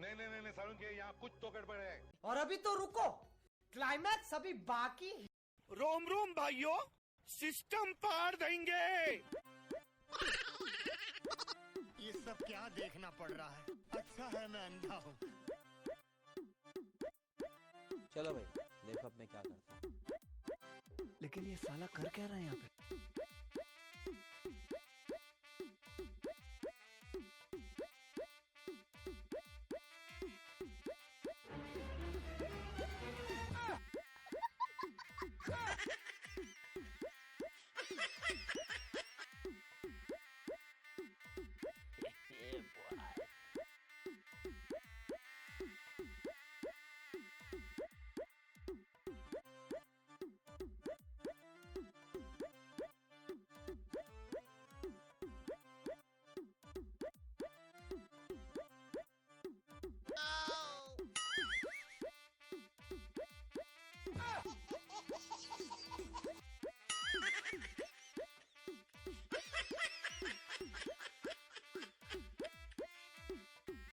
नहीं सारुण के यहाँ कुछ तो गड़बड़ है। और अभी तो रुको, क्लाइमैक्स अभी बाकी है। रोम रोम भाइयों, सिस्टम पार देंगे। ये सब क्या देखना पड़ रहा है? अच्छा है मैं अंधा हूँ। चलो भाई देखो अब मैं क्या करता हूँ। लेकिन ये साला कर क्या रहा है यहाँ पे?